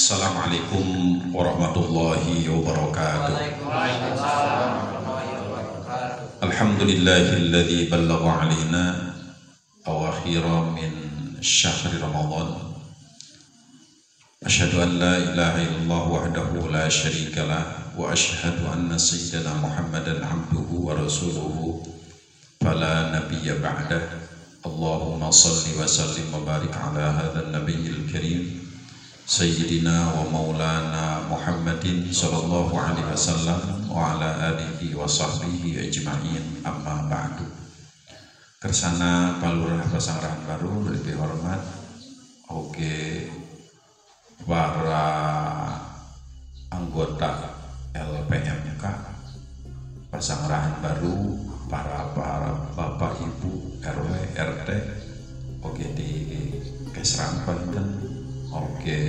Assalamualaikum warahmatullahi wabarakatuh. Alhamdulillahilladzi ballagha alaina awakhira min syahri Ramadan. Asyhadu an la ilaha illallah wahdahu la syarikalah wa asyhadu anna sayyidana Muhammadan abduhu wa rasuluhu fala nabiyya ba'dah. Allahumma salli wa sallim wa barik ala hadzal nabiyil karim Sayyidina wa maulana Muhammadin sallallahu alaihi wasallam wa ala alihi wa sahbihi ajma'in, amma ba'du. Kersana palurah pasanggrahan baru lebih hormat oge para anggota LPMK pasanggrahan baru, para bapak ibu RW RT oge di Kesrang Banten, oke,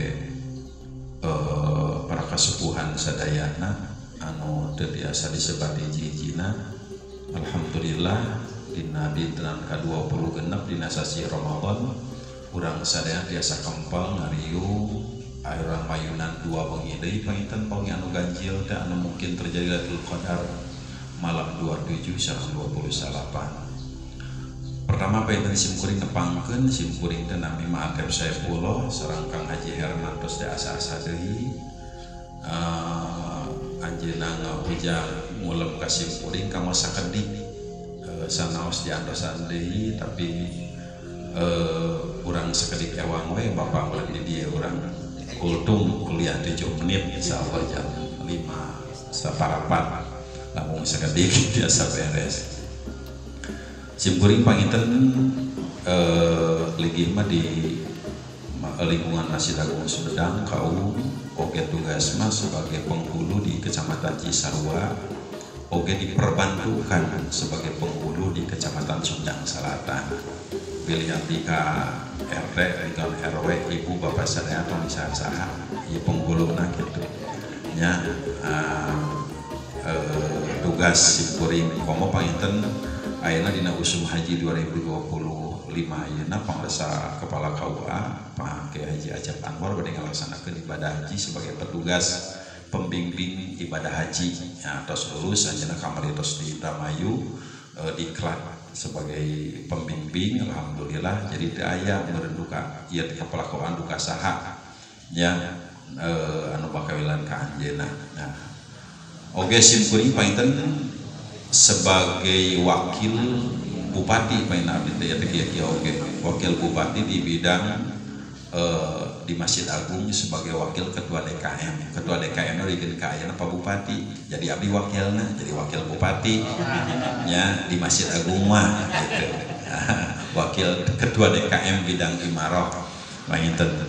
para kasepuhan sadayana anu teu biasa disebut hiji-hijina. Alhamdulillah dina dinten ka-20 genep dina sasi Ramadan urang sadaya biasa kempal ngariung ayeuna mayunan 2 bengi deui panginten bengi anu ganjil teh anu mungkin terjadi Lailatul Qadar malam 27 sareng 28. Pertama pengen simkuring nepangkeun simkuring teh nami Ma'akib Saifullah sareng Kang Haji Herman tos teh asa-asa deui anjeunna ngahujang ngulem ka simkuring ka masa kedik sanaos diantosan deui tapi urang sakedik ewang we bapak ulah di dieu urang kultum kuliah 7 menit insyaallah jam 5 saparapat lamun sakedik biasa beres. Simkuring panginten ligih mah di lingkungan Masjid Agung Sumedang kaum oge tugasna sebagai penghulu di Kecamatan Cisarua, oge diperbantukan sebagai penghulu di Kecamatan Sumedang Selatan. Pilihan ka RT dengan RW ibu bapak sadaya atau saha ieu penghuluna kitu nya. Tugas simkuring komo panginten ayeuna dina usum haji 2025 ayeuna pangresa kepala KUA Pak Kiai Haji Ajab Anwar bade ngalaksanakeun ibadah haji sebagai petugas pembimbing ibadah haji. Ya, tos lulus ayeuna kamari tos di Indramayu diklat sebagai pembimbing alhamdulillah. Jadi teu aya meureun duka ieu teh kepala KUA duka saha nya anu bakawilan ka anjeunna. Nah, oge simkuring panginten sebagai wakil bupati paina abdi teh kieu oge wakil bupati di bidang di Masjid Agung sebagai wakil ketua DKM. Ketua DKM dikeun ka ayeuna Pak Bupati. Jadi abdi wakilna jadi wakil bupati nya di Masjid Agung mah gitu. Wakil ketua DKM bidang imarah panginten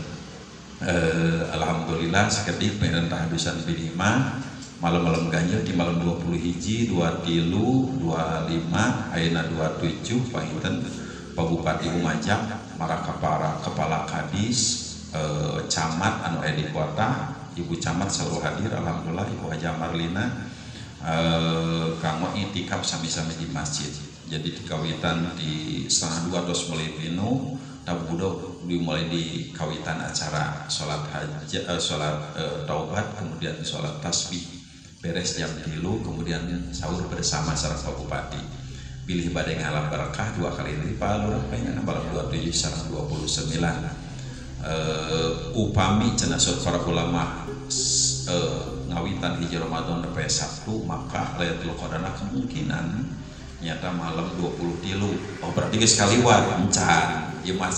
alhamdulillah sakedik pengen tahadusan bilima malam-malam ganjil di malam 20 hiji 23 25 ayeuna 27 panginten Pak Bupati Lumajang maraka para kepala kadis camat anu aya di kota, ibu camat selalu hadir alhamdulillah, ibu Haja Marlina kanggo itikaf sami-sami di masjid. Jadi dikawitan di 1:30 tos mulai pinu tabudo dimulai di kawitan acara salat haji salat taubat kemudian salat tasbih beres jam 3 kemudian sahur bersama sareng Pak Bupati. Pilih badai ngalam barakah 2 kali lipat lurah pengen malam 27 sareng 29. Upami cenah para ulama ngawitan hiji Ramadan nepi Sabtu maka Lailatul Qadar kemungkinan nyata malam 23. Oh berarti geus kaliwat encan ieu mah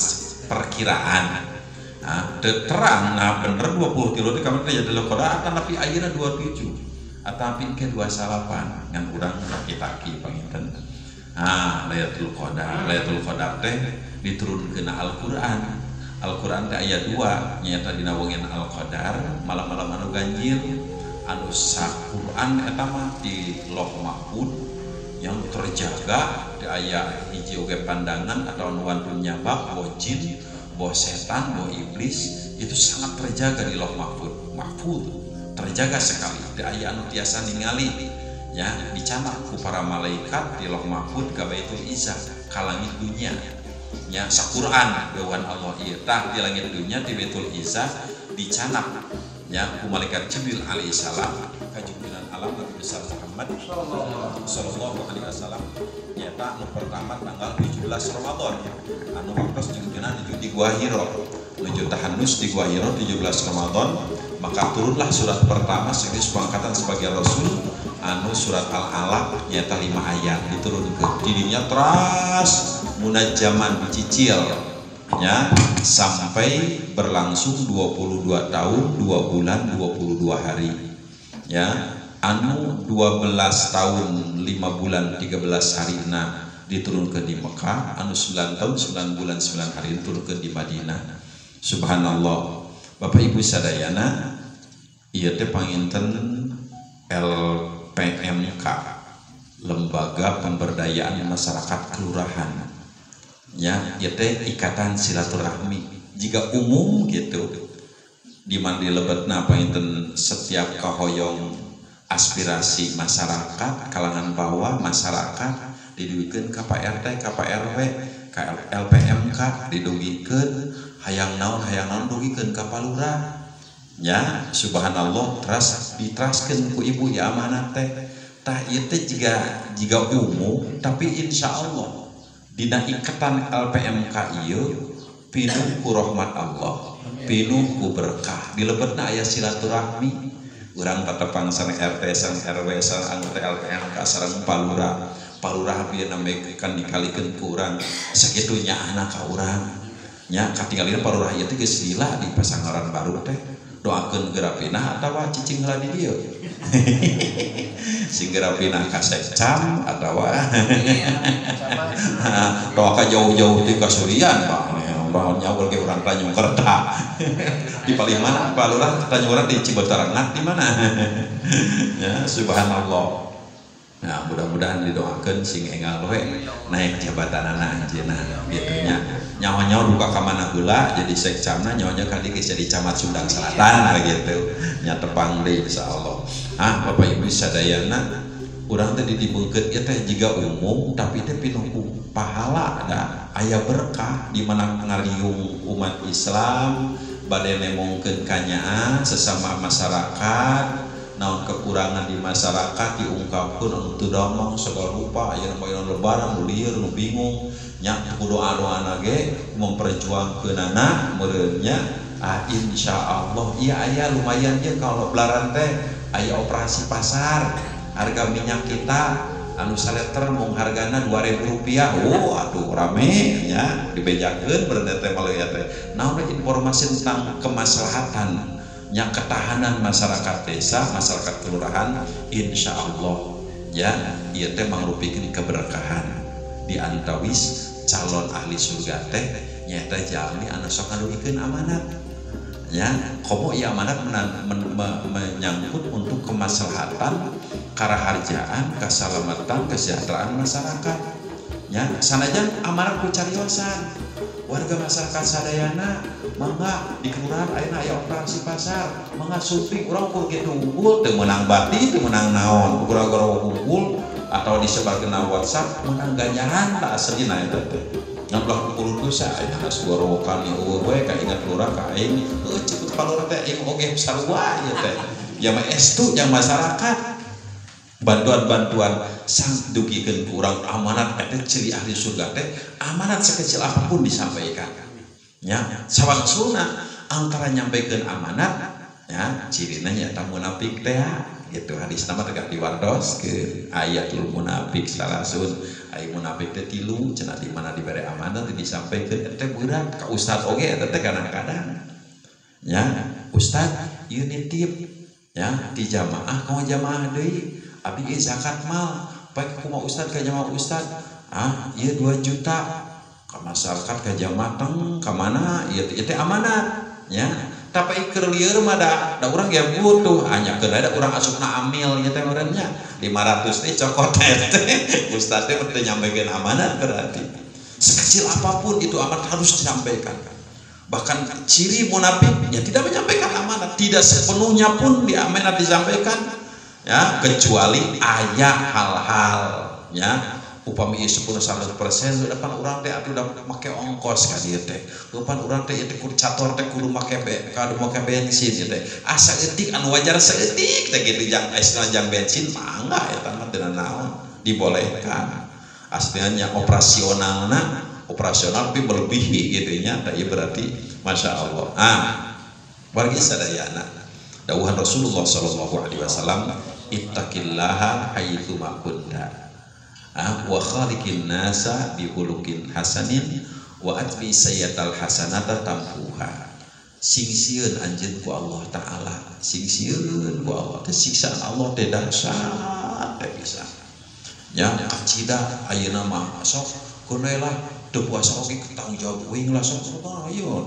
perkiraan. Nah, teu terang nah bener 20 kilo teh kamana jadi Lailatul Qadar tapi ayeuna 27. Atapi ke 28 ngan urang taki-taki panginten. Lailatul Qadar teh diturunkeun Al-Qur'an. Al-Qur'an teh aya 2 nyata dina wengeun Al-Qadar malam-malam anu ganjil anu sa-Qur'an eta mah di Lauh Mahfuz yang terjaga teh aya hiji oge pandangan atau anu wantun nyabak boh jin, boh setan, boh iblis itu sangat terjaga di Lauh Mahfuz. Terjaga sekali, teu aya anu tiasa ningali ya dicanak ku para malaikat di Lauh Mahfuz ka Baitul Izzah ka langit dunya nya Sa-Qur'an beuan Allah ieu tah di langit dunya di Baitul Izzah dicanap nya ku malaikat Jibril alaihi salam ka junjungan alam Nabi besar Muhammad sallallahu alaihi wasallam nyata anu pertama tanggal 17 Ramadan anu waktos junjungan itu di Gua Hiro menuju tahanus di Gua Hiro 17 Ramadan maka turunlah surat pertama sekaligus pengangkatan sebagai rasul anu surat Al-Alaq nyata 5 ayat diturunkeun dirinya teras munajaman cicil ya sampai berlangsung 22 tahun 2 bulan 22 hari ya anu 12 tahun 5 bulan 13 hari diturunkan di Mekah anu 9 tahun 9 bulan 9 hari diturunkan di Madinah. Subhanallah. Bapak Ibu sadayana ieu teh panginten LPMK Lembaga Pemberdayaan Masyarakat Kelurahan ya teh ikatan silaturahmi jika umum gitu di mana dilebetna panginten setiap kahoyong aspirasi masyarakat kalangan bawah masyarakat didugikan ka Pak RT ka Pak RW ka LPMK didugikan hayang naon dugikeun ka Palurah ya subhanallah teras ditraskeun ku ibu ya amanat teh tah ieu teh jiga umum tapi insyaallah dina ikatan LPMK ieu pinuh ku rahmat Allah pinuh ku berkah dilebetna aya silaturahmi urang tatepang sareng RT sareng RW sareng anggota LPMK sareng Palurah bieu namekeun dikalikeun ku urang sakitunya anak ka urang nya katingalina Palurah ieu teh geus lila di Pasangaran Baru teh doakeun gerapinah atawa cicing heula di dieu sing gerapinah ka Sekcam atawa doa jauh-jauh di Kasurian Pak nyawa ke orang Tanjung Kerta di paling mana Pak Lurah Tanjung Kerta di Cibeterangak di mana ya subhanallah. Nah mudah-mudahan didoakan sing enggal we naik jabatanana anjeunna kitu nya nyawa-nyawa duka ka mana heula jadi sekcamna nyawa-nyawa kali geus jadi camat Sundang Selatan gitu nya tepang deui insyaallah. Bapak Ibu sadayana urang teh dibungkeut ieu teh jiga umum tapi teh pinuh pahala da aya berkah di mana ngaliung umat Islam bade nemongkeun kanyaan sesama masyarakat naon kekurangan di masyarakat diungkapkeun anu teu damang segala rupa aya nu lebaran nu lieur nu bingung nya ku doa-doana ge memperjuangkeunana meureun nya insyaallah ieu aya lumayan ge kalau belaran teh aya operasi pasar harga minyak kita anu saliter mung hargana Rp2.000 aduh rame nya dibejakeun berendet teh malaya teh naon informasi tentang kemaslahatan nya ketahanan masyarakat desa masyarakat kelurahan insyaallah ya ieu teh mangrupikeun keberkahan di antawis calon ahli surga teh nyaeta jalmi anu sok ngadugikeun amanat ya komo ieu amanat menyangkut untuk kemaslahatan karaharjaan keselamatan kesejahteraan masyarakat ya sanajan amanat ku cariosan warga masyarakat sadayana mangga di kelurahan ayeuna aya operasi pasar mangga suping urang ukur ge unggul teu meunang bati teu meunang naon ukur-ukur unggul atau disebarkeun na WhatsApp meunang ganjaran da asli na eta teh ngablah kudu dosa aya asgorokan ieu we ka ingat lurah ka aing heuh cepet Palurah teh aing oge sarua ieu teh ya mah estu yang masyarakat bantuan-bantuan sang dugikeun ku urang amanat eta ciri ahli surga teh amanat sekecil apapun disampaikan nya sawangsuna antara nyampaikan amanat ya cirina nyata munafik teh gitu hadis nama tegak diwardos ke ayatul munafik salasun aya munafik teh 3 cenah di mana dibere amanat disampaikan teh berat ka ustad oge eta teh kadang-kadang ya ustad ieu nitip ya di jamaah ka jamaah deui abdi ge zakat mal baik kumaha ustad ka jamaah ustad ieu 2 juta ka masyarakat ka jamaah teng ka mana ieu teh amanat nya tapi keur lieur mah da urang ge butuh hanya keur ada urang asupna amil nya teh urangnya 500 teh cokot teh ustad teh teu nyampeukeun amanat berarti sekecil apapun itu amanat harus disampaikan bahkan ciri munafik ya tidak menyampaikan amanat tidak sepenuhnya pun di amanat disampaikan ya kecuali aya hal-hal ya upami 10-100% depan urang teh atuh udah make ongkos ka dieu teh. Depan urang teh teh kudu cator teh kudu make make bensin ieu teh. Asa eutik anu wajar saeutik teh kitu jang jang bensin mangga eta mah teu naon dibolehkan. Aslinya operasional tapi melebihi gitu nya teh berarti masya Allah. Wargi sadayana dawuhan Rasulullah sallallahu alaihi wasallam ittaqillaha haitsu ma kunta wa khaliqin nasa bi khuluqin hasanin wa atbi sayyatal hasanata tampuha. Sing-sieun anjeun ku Allah taala, sing-sieun ku Allah teh siksaan Allah teh dahsyat teh bisa. Ya acida ayeuna mah sok kunaelah teu puasa oge tanggung jawab euing lah sok ayo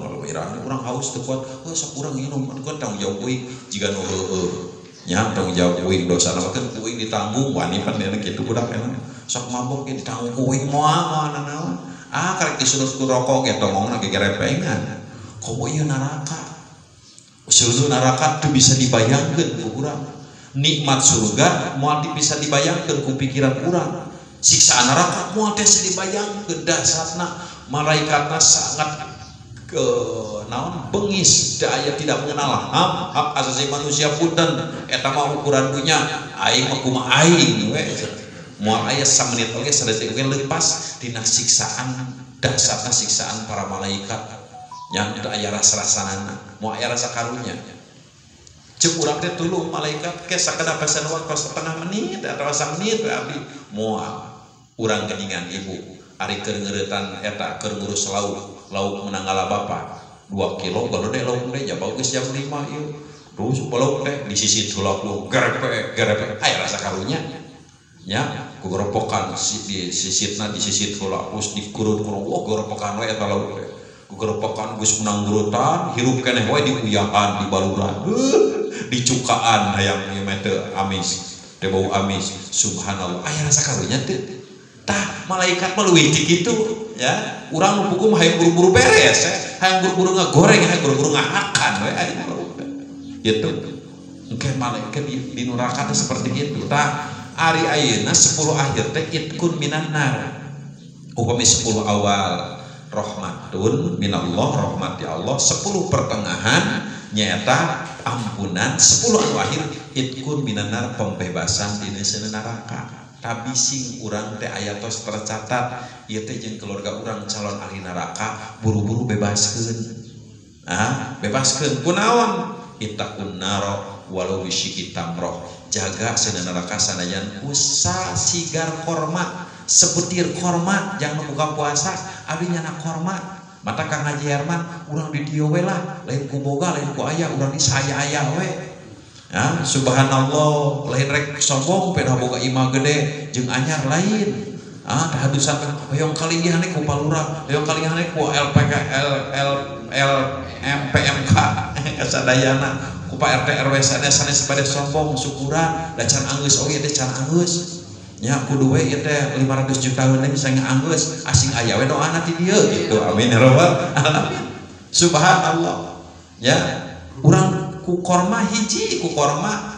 urang haus teu kuat sok urang minum kan tanggung jawab euing jiga nu heueuh nya tanggung jawab euing dosana mah kan euing ditanggung wani pan kitu budak emang sok mabok ge ditanggung euing moal naon karek disuruh ku rokok ge tomongna ge gerepengan komo ieu neraka seuluh neraka teu bisa dibayangkeun ku urang nikmat surga moal bisa dibayangkeun ku pikiran urang siksaan neraka moal teh dibayangkeun dasarna malaikatna sangat ke naon beungis da aya tidak mengenal hak asasi manusia punten eta mah ukuran dunya aing mah kumaha aing we moal aya samenit oge sadetik oge leupas dina siksaan dasarna siksaan para malaikat yang teu aya rasa-rasanana moal aya rasa karunya cek urang teh tulung malaikat ke sakada pesan waktu setengah menit atau 1 menit abdi moal urang geningan ibu ari keur ngeuretan eta keur ngurus lauk menanggala bapa 2 kilo kalau deh lauk teh jabau geus jam 5 ieu terus lauk teh disisit heula ku gerepe aya rasa karunya nya ku geropokan disisitna disisit heula terus dikurut-kurut geropokan we eta lauk teh ku geropokan geus menang gurutan hirup keneh we diuyahan di baluran dicukaan hayang ieu mah teu amis teu bau amis subhanallah aya rasa karunya teu tah malaikat mah leuwih ti kitu ya urang nu pukum hayang buru-buru beres hayang buru-buru ngagoreng hayang buru-buru ngahakan we aya kitu engke malaikat di neraka teh seperti itu tah ari ayeuna 10 akhir teh itkun minan nar upami 10 awal rahmatun minallah rahmat ya Allah 10 pertengahan nyata ampunan 10 anu akhir itkun minan nar pembebasan di neraka tapi sing urang teh aya tos tercatat ieu teh jeung keluarga urang calon ahli neraka buru-buru bebaskeun bebaskeun kunaon ittaqun nar walau bisyiki tamroh jaga cenah neraka sanajan usa sigar korma sebutir korma jangan buka puasa abdi nyana korma mata Kang Haji Herman urang di dieu we lah lain ku boga lain ku aya urang di saya aya we subhanallah lain rek sombong peda boga imah gede jeung anyar lain hadusan hoyong kalihan ku palura hoyong kalihan ku MPMK sadayana ku Pak RT RW sanes bade sombong syukuran da can anggeus oge teh can anggeus nya kudu we ieu teh 500 juta we bisa nganggeus asing aya we doana ti dieu gitu amin ya rabbal alamin subhanallah ya urang ku korma hiji ku korma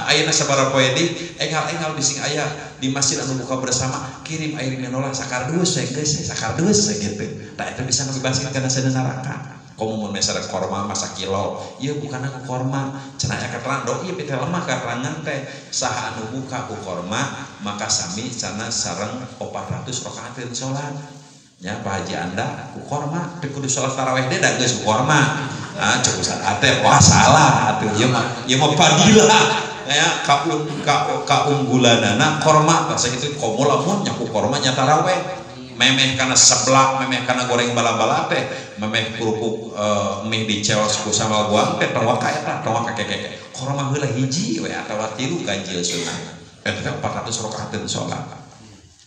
ayeuna sabaraha poe deui engal bising aya di masjid anu buka bersama kirim air minum sakardus geus sakardus gitu tah eta bisa ngabebaskeun kana sana neraka komo mun mesara korma masa kilo ieu bukan aku korma cenah aya keterangan do ieu teh lemah keterangan teh saha anu buka ku korma maka sami cenah sareng 400 rakaateun salat nya Pak Haji Anda ku korma teu kudu salat tarawih deui da geus ku korma cukup ate wah salah atuh ieu mah fadilah ya kaunggulanana korma bahasa itu komo lamun nya ku korma nya tarawih memeh kana seblak memeh kana goreng bala-bala teh memeh kerupuk mie diceos ku sambal goang teh tong ka eta tong ka keke korma heula hiji we atawa 3 ganjil sunah eta 400 rakaateun salat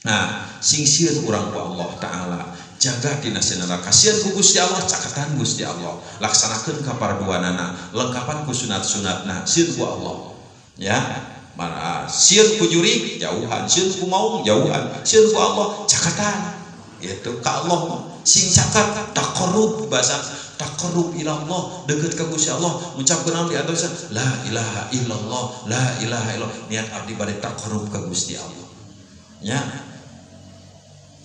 nah sing sieun urang ku Allah taala jaga dina neraka sieun ku Gusti Allah caketan Gusti Allah laksanakeun kaparduanana lengkapan ku sunat-sunatna sieun ku Allah ya mana sieun ku juri jauhan sieun ku maung jauhan sieun ku Allah caketan itu ka Allah sing caket taqarrub bahasa taqarrub ila Allah deukeut ka Gusti Allah ngucapkeun di atas la ilaha illallah la ilaha illallah niat abdi bade taqarrub ka Gusti Allah nya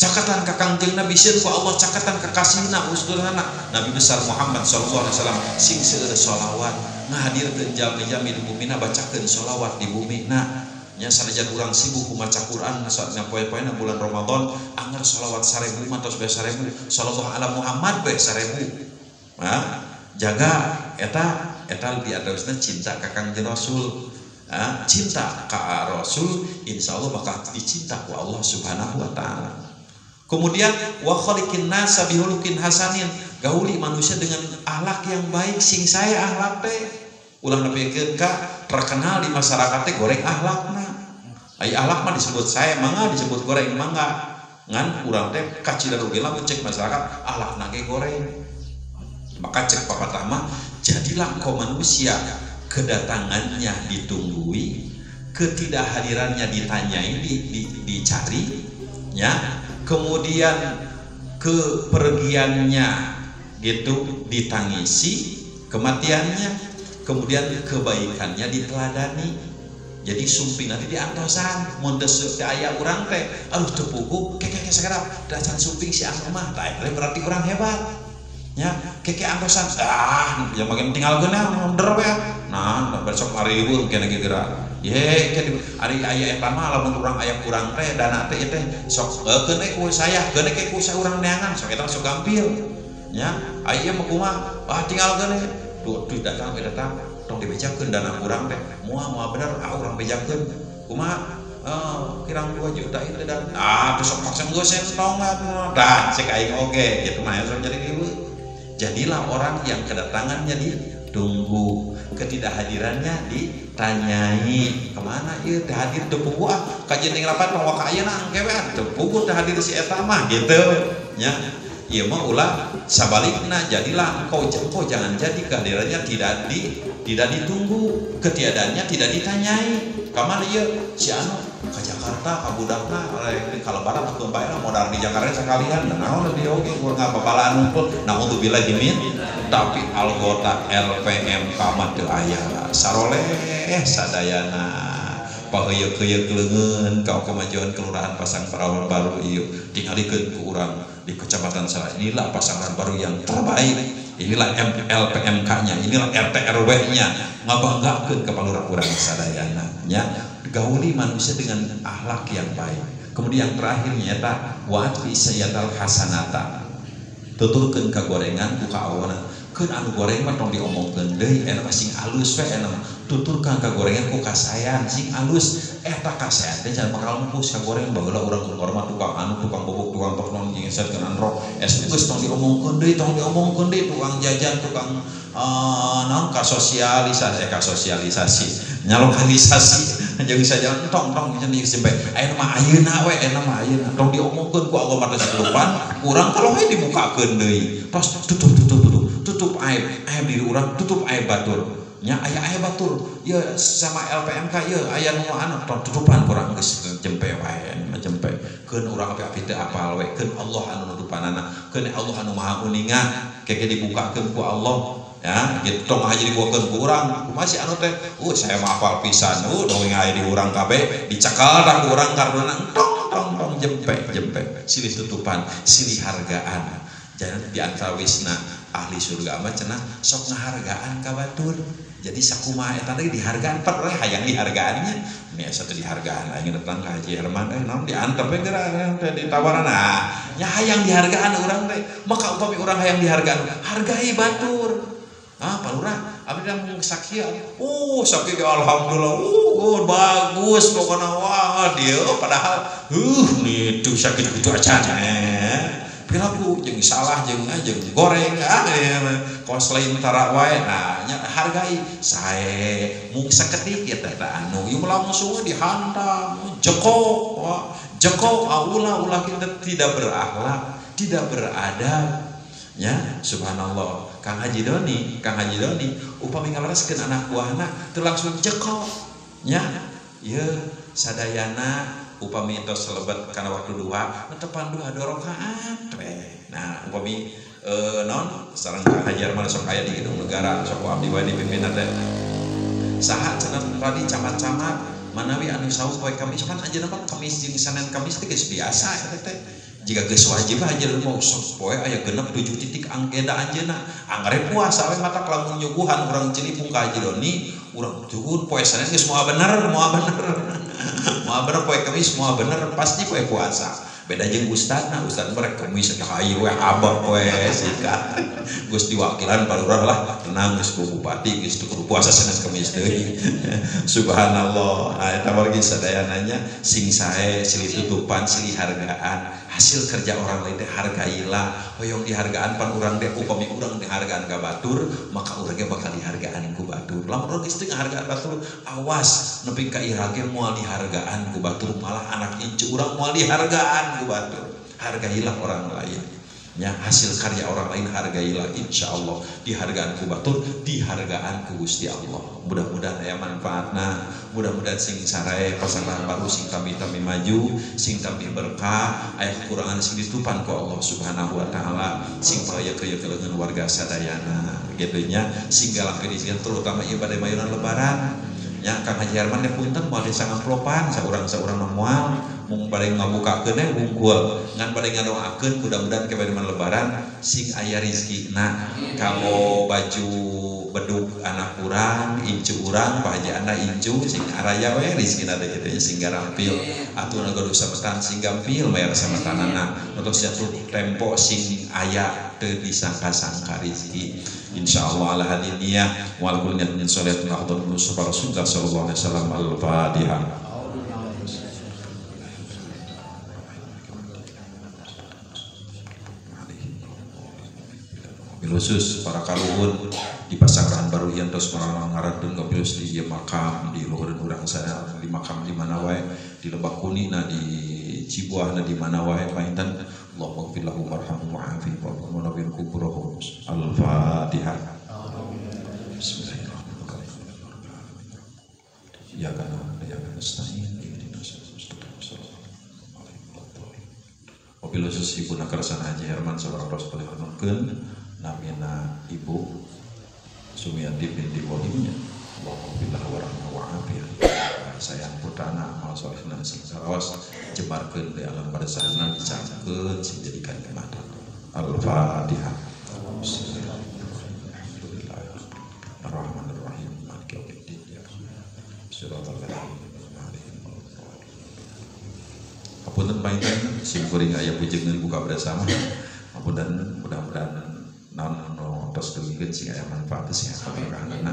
cakatan ka Kangjeng Nabi sieun ku Allah cakatan kekasihna usturana Nabi besar Muhammad sallallahu alaihi wasallam sing seueur sholawat ngahadirkeun jalmi-jalmi di bumi na bacakeun sholawat di bumi na nya sanajan urang sibuk maca Quran saatna poe-poena bulan Ramadan anggar sholawat 1000 mantos bae 1000 sallallahu ala Muhammad bae 1000 jaga eta lebih adosna cinta ka Kangjeng Rasul cinta ka Rasul insyaallah bakal dicinta ku Allah Subhanahu wa taala. Kemudian wa khaliqin nasa bihulukin hasanin gauli manusia dengan akhlak yang baik sing saya akhlak teh ulah nepikeun ka terkenal di masyarakat teh goreng akhlakna. Ai akhlak mah disebut saya mangga disebut goreng mangga ngan urang teh kacida rugi lamun cek masyarakat akhlakna ge goreng. Maka cek papatah mah jadilah kau manusia kedatangannya ditunggui, ketidakhadirannya ditanyai, dicari, ya. Kemudian kepergiannya gitu ditangisi, kematiannya, kemudian kebaikannya diteladani. Jadi sumping nanti diantosan, mondes aya urang teh, aduh teu puguh, keke sagarap, dacan sumping si anu mah, tah berarti urang hebat. Ya, keke antosan, yang bagian tinggalkeun mundur we. Nah, besok hari libur kena geura. Ye, ari aya eta mah lamun urang aya kurang teh dana teh teh sok keun ku saya, keun ke ku saya urang neangan, sok eta sok gampil. Ya, aya mah kumaha, tinggalkeun duit datang tong dibejakeun dana urang teh. Moal bener urang bejakeun. Kumaha? Kirang 2 juta itu dan besok maksa geus sentong dah cek aing oge kitu mah sok jadi kieu. Jadilah orang yang kedatangannya ditunggu, ketidakhadirannya ditanyai. Kemana ieu teh hadir teu puguh kajian rapat mah ka ayeuna angkewean teu puguh teh hadir si eta mah gitu nya. Ieu mah ulah sabalikna jadilah engkau jangan jadi kehadirannya tidak ditunggu, ketiadaannya tidak ditanyai. Kamana ieu si anu ka Jakarta ka budakna kalau barang ke bae modal di Jakarta sekalian naon di oge kurang ngababalaan unggul naudzubillah min tapi algota LPMK mah teu aya saroleh sadayana paheuyeuh-heuyeuh leungeun ka kemajuan kelurahan Pasang Baru ieu tingalikeun ku urang di Kecamatan Salah. Inilah pasangan baru yang terbaik, inilah LPMK-nya, inilah RT RW-nya ngabanggakeun ka palurah-urang sadayana nya. Gauli manusia dengan akhlak yang baik. Kemudian yang terakhirnya eta wa'ati sayyatal hasanata tuturkeun ka gorengan buka awana keun anu goreng mah tong diomongkeun deui eta sing alus we eta tuturkan ka gorengan ku kasayan sing alus eta kasayan teh jangan bakal mempus ka goreng baheula urang hormat tukang anu tukang bubuk tukang tok non ngingetkeun anrok geus tong diomongkeun deui tukang jajan tukang naon kasosialisasi nyalokalisasi jeung saja tong jeung sampai ayeuna mah ayeuna tong diomongkeun ku Allah mata salupan urang kalau we dibukakeun deui tos tutup aib diri urang tutup aib batur nya aya aib batur ya sama LPMK ya aya nu anu tong tutupan urang geus jempe wae jempe keun urang api-api teu apal we keun Allah anu nutupanana keun Allah anu maha uningan keke dibukakeun ku Allah ya gitu tong haji dibukakeun ku urang kumaha si anu teh saya mah hafal pisan dongeng aya di urang kabeh dicekal da ku urang karena tong jempe silih tutupan silih hargaan jangan di antara wisna ahli surga mah cenah sok ngahargaan ka batur jadi sakumaha eta teh dihargaan perle hayang dihargaannya nya satu dihargaan aing datang ka Haji Herman naon diantep we geura ditawarana nya hayang dihargaan urang teh maka upami urang hayang dihargaan hargai batur palurah abdi mung sakieu sakieu alhamdulillah bagus pokona wah dieu padahal itu sakit kitu acan perilaku jeung salah jeung goreng kos lain tara wae nah nya hargai sae mung sakedik ya teh anu ieu langsung dihantam jeko ulah kita tidak berakhlak tidak beradab ya subhanallah Kang Haji Doni upami ngalareskeun anak buahna teu langsung jeko nya ieu sadayana upami tos selebet kana waktu duha netepan duha 2 rakaat nah upami non sareng Kang Haji Arman sok aya di gedung negara sok abdi wae dipimpinan teh saha cenah tadi camat-camat manawi anu saeuh poe Kamis kan anjeunna mah Kamis jeung Senin Kamis teh geus biasa eta teh jika geus wajib aja mau sok poe aya genep 7 titik anggeda anjeunna anggarep puasa we mata lamun nyuguhan urang Cilipung ka Haji Doni urang tuh poe Senin geus moal bener moal poe Kamis moal bener pasti poe puasa beda jeung ustadna ustad merek Kamis teh hayu we abah we sikat geus diwakilan palurah lah tenang geus ku bupati geus teu kudu puasa Senin Kamis deui subhanallah eta margi sadayananya sing sae silih tutupan silih hargaan hasil kerja orang lain teh hargailah hoyong dihargaan pan urang teh upami urang dihargaan ka batur maka urang ge bakal dihargaan ku batur lamun urang geus teu ngahargaan batur awas nepi ka ira ge moal dihargaan ku batur malah anak incu urang moal dihargaan ku batur hargailah orang lain nya hasil karya orang lain hargailah insyaallah dihargaan ku batur dihargaan ku Gusti Allah mudah-mudahan aya manfaatna mudah-mudahan sing sarae pasangan baru sing kami maju sing kami berkah aya kekurangan sing ditupan ku Allah Subhanahu wa taala sing payeukeun kelengan warga sadayana kitu nya sing galangkeun disian terutama ibadah mayunan lebaran nya Kang Haji Herman teh punten moal disangaplopan saurang-saurang moal mung bade ngabukakeun teh wungkul ngan bade ngadoakeun mudah-mudahan kebeneman lebaran sing aya rezekina kanggo baju bedug anak urang incu urang Pak Haji Anda incu sing araya we rezekina teh kitu sing garampil atuh gaduh sametan sing gampil bayar sametanana untuk jatuh tempo sing aya teu disangka-sangka rezeki insyaallah ala hadiniyah wal kulli min sholatin afdal mustafa rasulullah sallallahu alaihi wasallam al-fatihah. Khusus para kaluhun di Pasangrahan Baru Yantos marang ngaradun ngapilus di makam di luhureun urang saya di makam di mana wae di Lebak Kunina di Cibuahna di mana wae painten Allahumma ighfir lahum warhamhum wa'afi wa nawwir quburahum al-fatihah. Bismillahirrahmanirrahim. Ya kana ya nasta'in Wabil khusus Ibu Nakarsan Haji Herman seorang Rasul Hanunkeun namina Ibu Sumiati binti Wahimnya Allahumma warahmatullahi wabarakatuh sayang putrana amal solehna sing saraos jebarkeun di alam barzahna dicangkeun sing jadikan kematan al-fatihah. Bismillahirrahmanirrahim maliki yaumiddin siratal ladzina apunten painten sing kuring aya pujeungeun buka bersama mudah-mudahan naon tos deuikeun sing aya manfaat sing kaberanana.